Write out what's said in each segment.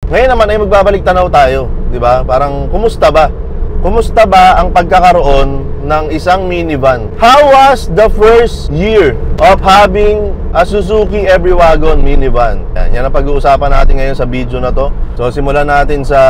Ngayon naman ay magbabalik tanaw tayo, di ba? Parang kumusta ba? Kumusta ba ang pagkakaroon ng isang minivan? How was the first year of having a Suzuki Every Wagon minivan? Yan ang pag-uusapan natin ngayon sa video na to. So simulan natin sa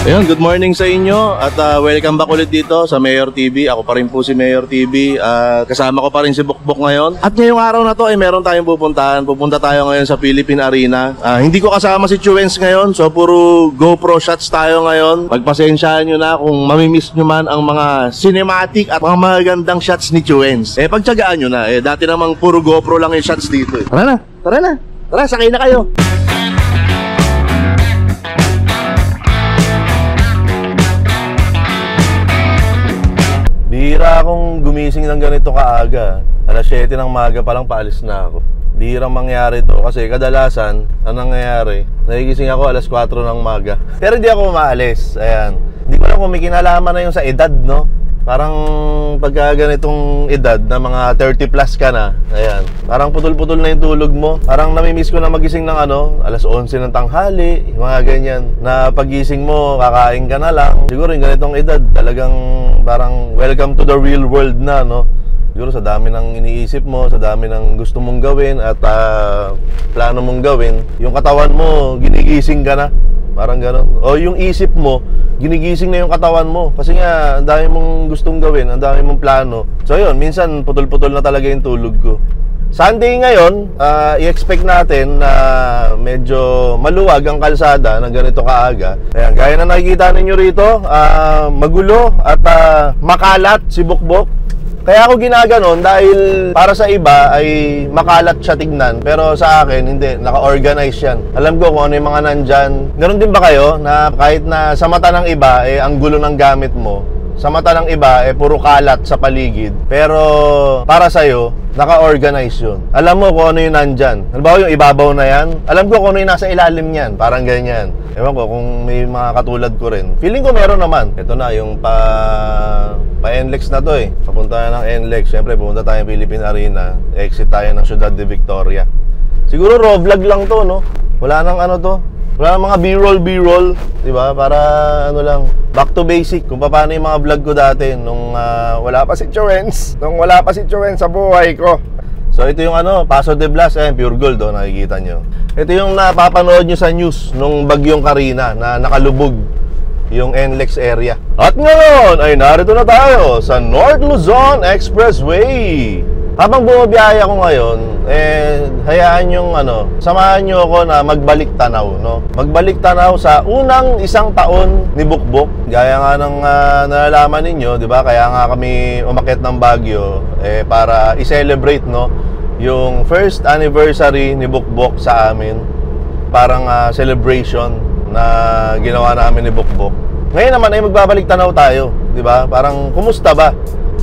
Ayun, good morning sa inyo at welcome back ulit dito sa Mayor TV. Ako pa rin po si Mayor TV. Kasama ko pa rin si Bukbok ngayon. At ngayong araw na to ay meron tayong pupuntahan. Pupunta tayo ngayon sa Philippine Arena. Hindi ko kasama si Chuens ngayon, so puro GoPro shots tayo ngayon. Pagpasensyahan nyo na kung mamimiss nyo man ang mga cinematic at mga magagandang shots ni Chuens. Pagtsagaan nyo na. Dati namang puro GoPro lang yung shots dito. Tara na, tara na. Tara, sakay na kayo. Bihira akong gumising ng ganito kaaga. Alas 7 ng maga pa lang paalis na ako. Bihirang mangyari to kasi kadalasan ang nangyayari, nagigising ako alas 4 ng maga. Pero hindi ako maalis. Ayan. Hindi ko alam kung may kinalaman na yung sa edad, no? Parang pagka ganitong edad na mga 30 plus ka na, ayan, parang putol-putol na yung tulog mo. Parang namimiss ko na magising ng alas 11 ng tanghali, mga ganyan. Na pagising mo, kakain ka na lang. Siguro yung ganitong edad, talagang parang welcome to the real world na, no? Siguro sa dami ng iniisip mo, sa dami ng gusto mong gawin at plano mong gawin, yung katawan mo, ginigising ka na. Parang gano'n. O yung isip mo, ginigising na yung katawan mo. Kasi nga, ang dami mong gustong gawin, ang dami mong plano. So yun, minsan putol-putol na talaga yung tulog ko. Sunday ngayon, i-expect natin na medyo maluwag ang kalsada ng ganito kaaga. Ayan, gaya na nakikita ninyo rito, magulo at makalat si Bukbok. Kaya ako ginaganon dahil para sa iba ay makalat siya tignan, pero sa akin hindi, naka-organize yan. Alam ko kung ano yung mga nandyan. Ganon din ba kayo na kahit na sa mata ng iba ang gulo ng gamit mo, sa mata ng iba puro kalat sa paligid, pero para sa'yo naka-organize yun. Alam mo kung ano yung nandyan. Halimbawa yung ibabaw na yan, alam ko kung ano yung nasa ilalim yan. Parang ganyan. Ewan ko kung may mga katulad ko rin. Feeling ko meron naman. Ito na yung pa-NLEX na to Papunta na ng NLEX. Siyempre pupunta tayo ng Philippine Arena. Exit tayo ng Ciudad de Victoria. Siguro raw vlog lang to, no? Wala nang to. Wala nang mga B-roll, diba? Para lang, back to basic. Kung paano yung mga vlog ko dati nung wala pa si Chuens. Nung wala pa si Chuens sa buhay ko. So ito yung Paso de Blas, pure gold, nakikita nyo. Ito yung napapanood nyo sa news nung bagyong Karina na nakalubog yung NLEX area. At ngayon ay narito na tayo sa North Luzon Expressway. Habang bumabiyahe ako ngayon, hayaan yung samahan nyo ako na magbalik tanaw, no? Magbalik tanaw sa unang isang taon ni Bukbok. Gaya nga ng nalalaman ninyo, di ba? Kaya nga kami umakyat ng Baguio para i-celebrate, no? Yung first anniversary ni Bukbok sa amin. Parang celebration na ginawa namin ni Bukbok. Ngayon naman ay magbabalik tanaw tayo, di ba? Parang kumusta ba?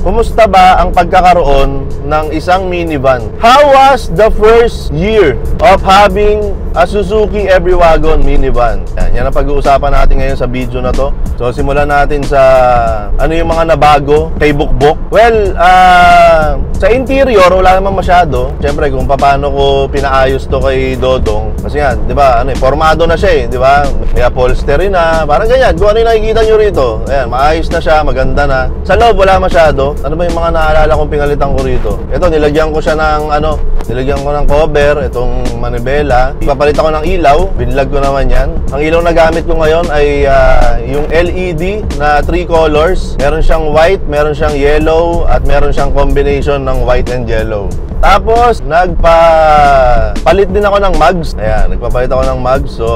Kumusta ba ang pagkakaroon ng isang minivan? How was the first year of having a Suzuki Every Wagon minivan? Yan ang pag-uusapan natin ngayon sa video na to. So simulan natin sa yung mga nabago kay Bukbok. Well, sa interior wala naman masyado. Siyempre kung paano ko pinaayos to kay Dodong. Kasi nga, di ba, formado na siya di ba? May upholstery na, parang ganyan. Kung ano yung nakikita nyo rito. Ayan, maayos na siya, maganda na. Sa loob wala masyado. Ano ba yung mga naalala kong pinalitan ko rito? Ito, nilagyan ko siya ng nilagyan ko ng cover, itong manibela. Ipapalit ako ng ilaw, binlag ko naman yan. Ang ilaw na gamit ko ngayon ay yung LED na 3 colors. Meron siyang white, meron siyang yellow, at meron siyang combination ng white and yellow. Tapos, nagpapalit din ako ng mugs. Ayan, nagpapalit ako ng mugs. So,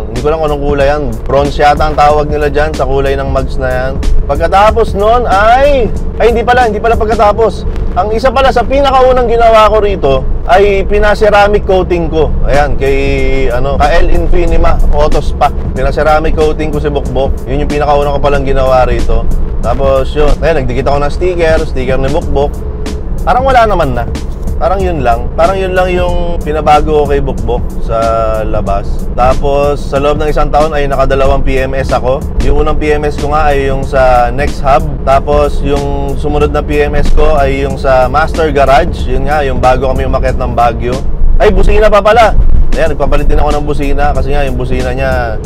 hindi ko lang kung anong kulay yan. Bronze yata ang tawag nila dyan sa kulay ng mugs na yan. Pagkatapos nun ay hindi pala pagkatapos. Ang isa pala sa pinakaunang ginawa ko rito ay pinaceramic coating ko. Ayan, kay L Infinima Autos pa. Pinaceramic coating ko si Bukbok. Yun yung pinakaunang ko palang ginawa rito. Tapos yun, ayan, nagdikit ako ng sticker ni Bukbok. Parang wala naman na. Parang yun lang. Parang yun lang yung pinabago ko kay Bukbok sa labas. Tapos sa loob ng isang taon ay nakadalawang PMS ako. Yung unang PMS ko nga ay yung sa Next Hub. Tapos yung sumunod na PMS ko ay yung sa Master Garage. Yun nga, yung bago kami umakyat ng Baguio. Ay, busina pa pala. Ayan, nagpapalit din ako ng busina kasi nga yung busina niya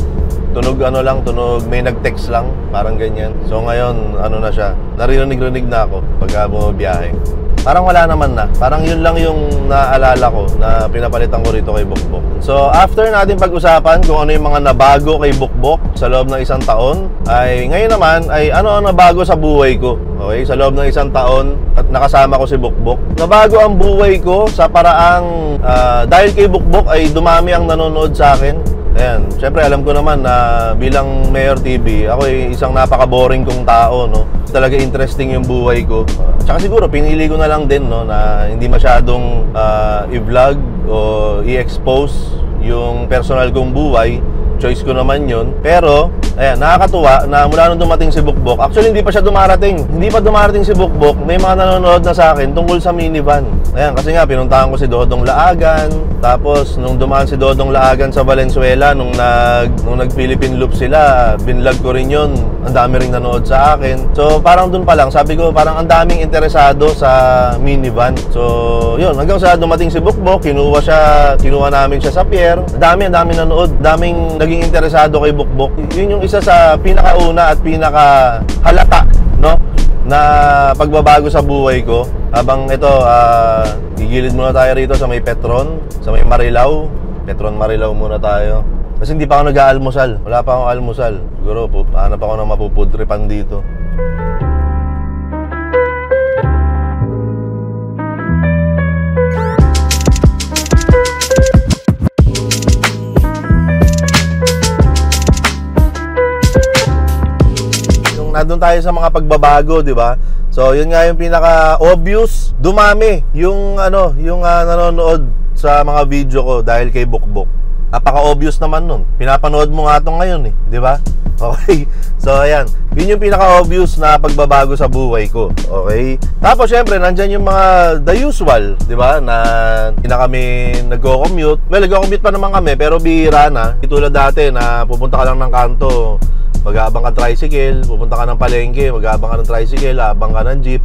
tunog tunog may nag-text lang, parang ganyan. So ngayon, ano na siya, narinig na ako pagka bumabiyahe. Parang wala naman na. Parang yun lang yung naaalala ko na pinapalitan ko rito kay Bukbok. So after natin pag-usapan kung ano yung mga nabago kay Bukbok sa loob ng isang taon, ay ngayon naman ay ano ang nabago sa buhay ko. Okay, sa loob ng isang taon at nakasama ko si Bukbok. Nabago ang buhay ko sa paraang dahil kay Bukbok ay dumami ang nanonood sa akin. Ayan, syempre alam ko naman na bilang Mayor TV, ako ay isang napaka-boring kong tao, no? Talaga interesting yung buhay ko. Tsaka siguro pinili ko na lang din, no, na hindi masyadong i-vlog o i-expose yung personal kong buhay. Choice ko naman yun. Pero, ayan, nakakatuwa na mula nung dumating si Bukbok, actually hindi pa siya dumarating. Hindi pa dumarating si Bukbok, may mga nanonood na sa akin tungkol sa minivan. Ayan, kasi nga, pinuntahan ko si Dodong Laagan. Tapos, nung dumaan si Dodong Laagan sa Valenzuela, nung nag-Philippine Loop sila, binlog ko rin yun. Ang dami rin nanood sa akin. So, parang dun pa lang, sabi ko, parang ang daming interesado sa minivan. So, yun, hanggang sa dumating si Bukbok, kinuha namin siya sa pier. Ang dami nanood, daming naging interesado kay Bukbok. Yun yung isa sa pinakauna at pinakahalata, no, na pagbabago sa buhay ko. Habang ito, gigilid muna tayo rito sa may Petron, sa may Marilao. Petron Marilao muna tayo. Kasi hindi pa ako nag-aalmusal. Wala pa akong almusal. Siguro, hanap ako ng mapupudripan dito. Nandun tayo sa mga pagbabago, di ba? So, yun nga yung pinaka-obvious. Dumami yung nanonood sa mga video ko dahil kay Bukbok. Napaka-obvious naman nun. Pinapanood mo nga itong ngayon eh, di ba? Okay. So, ayan. Yun yung pinaka-obvious na pagbabago sa buhay ko. Okay? Tapos, syempre, nandyan yung mga the usual, di ba? Na hindi na kami nagko-commute. Well, nagko-commute pa naman kami, pero bihira na. Tulad dati na pupunta ka lang ng kanto, mag-aabang ka ng tricycle, pupunta ka ng palengke, mag-aabang ka ng tricycle, aabang ka ng jeep.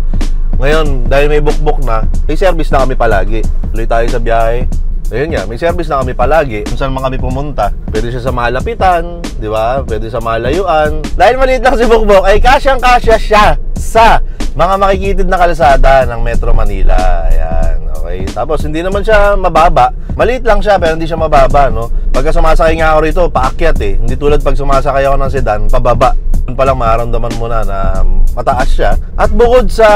Ngayon, dahil may Bukbok na, may service na kami palagi. Tuloy tayo sa biyahe. Ayun nga, may service na kami palagi. Kung saan man kami pumunta, pwede siya sa malapitan, di ba? Pwede sa malayuan. Dahil maliit lang si Bukbok, ay kasyang-kasya siya sa mga makikitid na kalsada ng Metro Manila. Ayan, okay. Tapos hindi naman siya mababa. Maliit lang siya pero hindi siya mababa, no? Pagka sumasakay nga ako rito, paakyat eh. Hindi tulad pag sumasakay ako ng sedan, pababa. Doon pa lang maramdaman mo na mataas siya. At bukod sa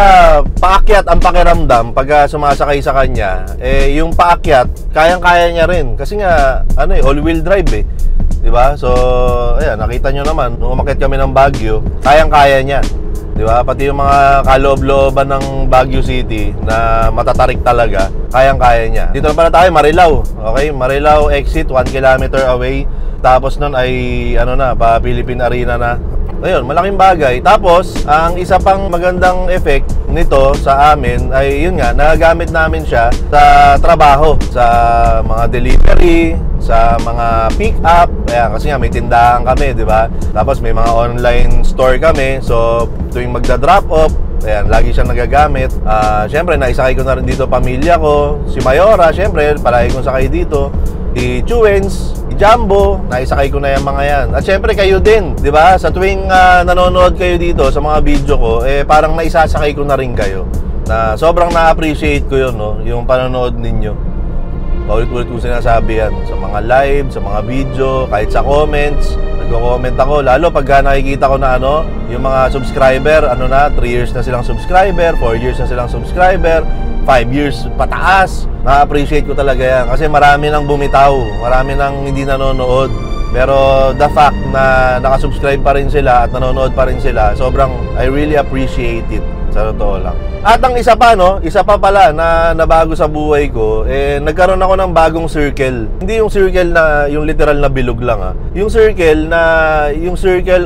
paakyat ang pakiramdam pagka sumasakay sa kanya, eh yung paakyat, kayang-kaya niya rin. Kasi nga, all-wheel drive eh. Diba? So, ayan, nakita nyo naman, nung umakyat kami ng Baguio, kayang-kaya niya. Diba? Pati yung mga kaloob-looban ng Baguio City na matatarik talaga, kayang-kaya niya. Dito na pala tayo, Marilao. Okay? Marilao exit, 1 kilometer away. Tapos nun ay, pa Philippine Arena na. Ayun, malaking bagay. Tapos, ang isa pang magandang effect nito sa amin ay yun nga, nagagamit namin siya sa trabaho, sa mga delivery, sa mga pick-up. Kaya kasi nga may tindahan kami, di ba? Tapos may mga online store kami. So, tuwing magda-drop off, ayan, lagi siyang nagagamit. Siyempre, naisakay ko na rin dito pamilya ko. Si Mayora, siyempre, palagi kong sakay dito. Si Chuens, si Jumbo, naisakay ko na yung mga yan. At syempre kayo din, di ba? Sa tuwing nanonood kayo dito sa mga video ko, eh parang naisasakay ko na rin kayo. Na sobrang na-appreciate ko yun, no? Yung panonood ninyo. Paulit-ulit ko sinasabi yan. Sa mga live, sa mga video, kahit sa comments. Nagko-comment ako. Lalo pagka nakikita ko na yung mga subscriber, 3 years na silang subscriber, 4 years na silang subscriber, 5 years pataas. Na-appreciate ko talaga yan kasi marami nang bumitaw, marami nang hindi nanonood. Pero the fact na nakasubscribe pa rin sila at nanonood pa rin sila, sobrang I really appreciate it, sa totoo lang. At ang isa pa pala na nabago sa buhay ko, nagkaroon ako ng bagong circle. Hindi yung circle na yung literal na bilog lang, yung circle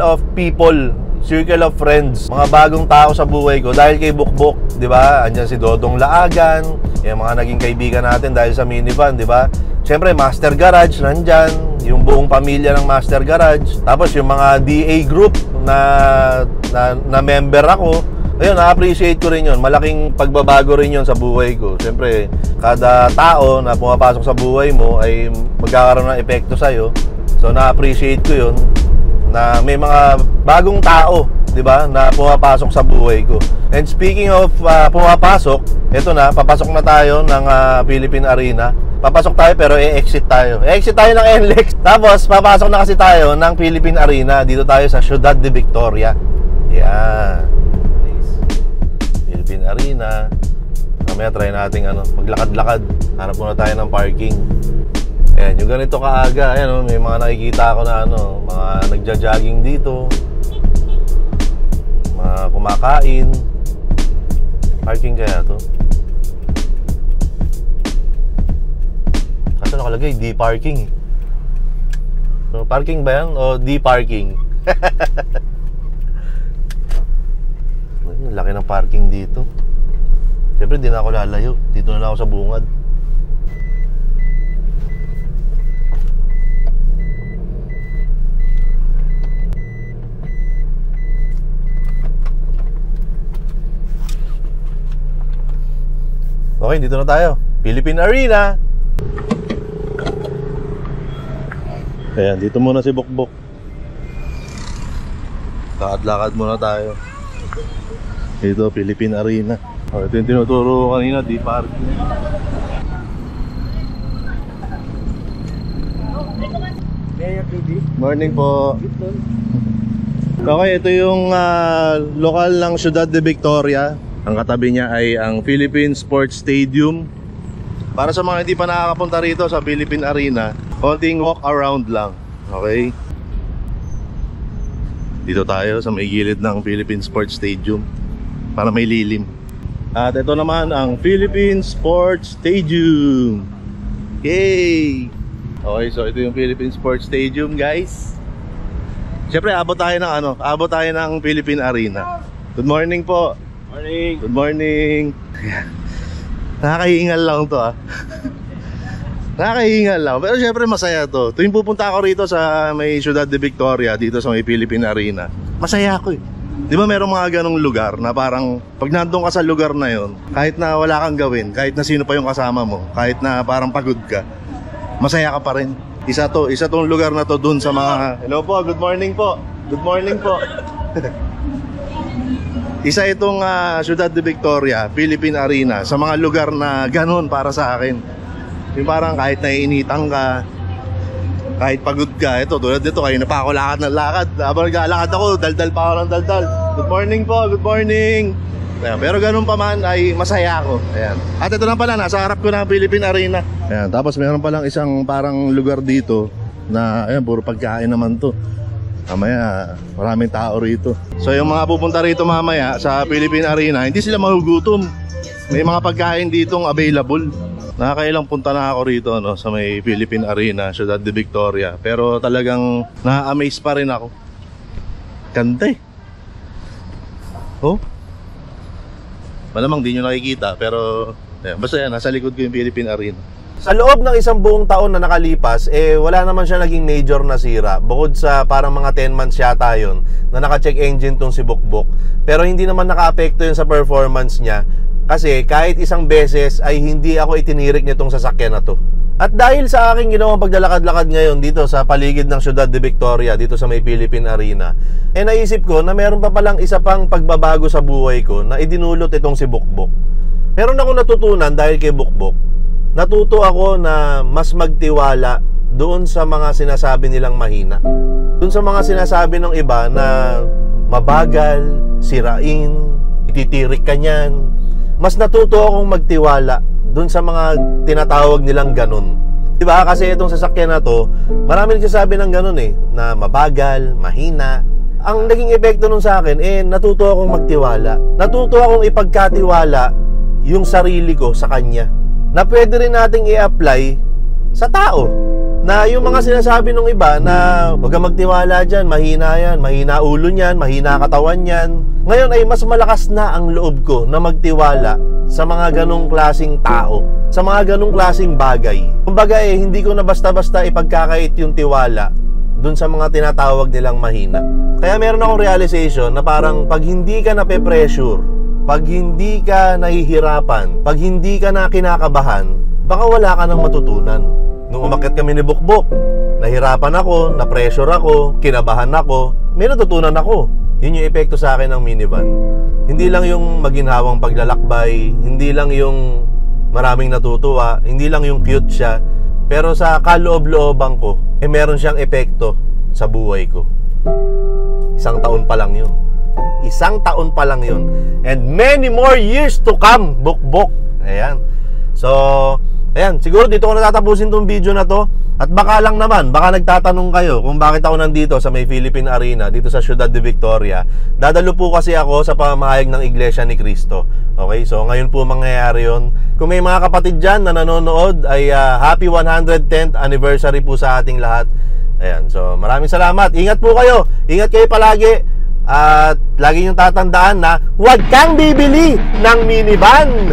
of people. circle of friends, mga bagong tao sa buhay ko dahil kay Bukbok, di ba? Andyan si Dodong Laagan, yung mga naging kaibigan natin dahil sa minivan, di ba? Siyempre, Master Garage nandyan, yung buong pamilya ng Master Garage. Tapos yung mga DA group na member ako, ayun, na-appreciate ko rin yun. Malaking pagbabago rin yun sa buhay ko. Siyempre, kada tao na pumapasok sa buhay mo ay magkakaroon ng epekto sa'yo. So, na-appreciate ko yun na may mga bagong tao, di ba, na pumapasok sa buhay ko. And speaking of pumapasok, eto na, papasok na tayo ng Philippine Arena. Papasok tayo pero e-exit tayo. E-exit tayo ng NLEX. Tapos, papasok na kasi tayo ng Philippine Arena. Dito tayo sa Ciudad de Victoria. Yan. Philippine Arena. Mamaya try natin maglakad-lakad. Hanap muna tayo ng parking. Ayan, yung ganito kaaga, ayan, may mga nakikita ako na mga nagja-jogging dito. Mga kumakain. Parking kaya to? Kaso nakalagay, D-parking. So, parking ba yan? O D-parking? Laki ng parking dito. Siyempre, di na ako lalayo. Dito na lang ako sa bungad. Okay, dito na tayo. Philippine Arena. Ayan, dito muna si Bukbok. Lakad-lakad muna tayo. Dito, Philippine Arena. Ito yung tinuturo ko kanina, D-parking. Morning po. Okay, ito yung lokal ng Ciudad de Victoria. Ang katabi niya ay ang Philippine Sports Stadium. Para sa mga hindi pa nakakapunta rito sa Philippine Arena, konting walk around lang. Okay? Dito tayo sa may gilid ng Philippine Sports Stadium para may lilim. At ito naman ang Philippine Sports Stadium. Yay! Okay, so ito yung Philippine Sports Stadium, guys. Siyempre, abot tayo ng Philippine Arena. Good morning po. Morning. Good morning. Nakakahingal lang to Nakakahingal lang. Pero syempre masaya to. Tuwing pupunta ako rito sa may Ciudad de Victoria, dito sa may Philippine Arena, masaya ako eh. Di ba merong mga ganong lugar na parang pag nandun ka sa lugar na yon, kahit na wala kang gawin, kahit na sino pa yung kasama mo, kahit na parang pagod ka, masaya ka pa rin. Isa tong lugar na to dun sa mga... Hello po, good morning po. Good morning po. Isa itong Ciudad de Victoria, Philippine Arena, sa mga lugar na ganun para sa akin. Yung parang kahit naiinitan ka, kahit pagod ka, ito tulad dito, kayo na pa ako lakad ng lakad. Habang naglalakad ako, daldal pa ako ng daldal. Good morning po, good morning. Ayan, pero ganun pa man ay masaya ako. Ayan. At ito lang pala, nasa harap ko ng Philippine Arena. Ayan, tapos meron palang isang parang lugar dito na, ayan, puro pagkain naman to. Mamaya, maraming tao rito. So yung mga pupunta rito mamaya sa Philippine Arena, hindi sila magugutom. May mga pagkain ditong available. Nakakailang punta na ako rito sa may Philippine Arena, Ciudad de Victoria. Pero talagang na-amaze pa rin ako. Ganda eh. Oh. Malamang di nyo nakikita, pero basta yan, nasa likod ko yung Philippine Arena. Sa loob ng isang buong taon na nakalipas, wala naman siya naging major na sira. Bukod sa parang mga 10 months yata yun na naka-check engine tong si Bukbok. Pero hindi naman naka-apekto yun sa performance niya. Kasi kahit isang beses ay hindi ako itinirik nitong sasakyan na to. At dahil sa aking ginawang paglalakad-lakad ngayon dito sa paligid ng Ciudad de Victoria, dito sa may Philippine Arena, naisip ko na meron pa palang isa pang pagbabago sa buhay ko na idinulot itong si Bukbok. Meron ako natutunan dahil kay Bukbok. Natuto ako na mas magtiwala doon sa mga sinasabi nilang mahina. Doon sa mga sinasabi ng iba na mabagal, sirain, ititirik ka niyan. Mas natuto akong magtiwala doon sa mga tinatawag nilang ganun. Diba? Kasi itong sasakyan na to, marami nagsasabi ng ganun na mabagal, mahina. Ang naging epekto nun sa akin, natuto akong magtiwala. Natuto akong ipagkatiwala yung sarili ko sa kanya. Na pwede rin nating i-apply sa tao. Na yung mga sinasabi ng iba na huwag kang magtiwala dyan, mahina ulo niyan, mahina katawan niyan. Ngayon ay mas malakas na ang loob ko na magtiwala sa mga ganong klaseng tao, sa mga ganong klaseng bagay. Kumbaga hindi ko na basta-basta ipagkakait yung tiwala dun sa mga tinatawag nilang mahina. Kaya meron akong realization na parang pag hindi ka nape-pressure, pag hindi ka nahihirapan, pag hindi ka na kinakabahan, baka wala ka nang matutunan. Nung umakyat kami ni Bukbok, nahirapan ako, na-pressure ako, kinabahan ako, may natutunan ako. Yun yung epekto sa akin ng minivan. Hindi lang yung maginhawang paglalakbay, hindi lang yung maraming natutuwa, hindi lang yung cute siya, pero sa kaloob-looban ko, meron siyang epekto sa buhay ko. 1 taon pa lang yun. 1 taon pa lang yun. And many more years to come, Bukbok. Ayan. So, ayan, siguro dito ko natatapusin tong video na to. At baka lang naman, baka nagtatanong kayo kung bakit ako nandito sa may Philippine Arena, dito sa Ciudad de Victoria. Dadalo po kasi ako sa pamahayag ng Iglesia ni Cristo. Okay, so ngayon po mangyayari yun. Kung may mga kapatid dyan na nanonood, ay happy 110th anniversary po sa ating lahat. Ayan, so maraming salamat. Ingat po kayo. Ingat kayo palagi. At lagi niyong tatandaan na huwag kang bibili ng minivan.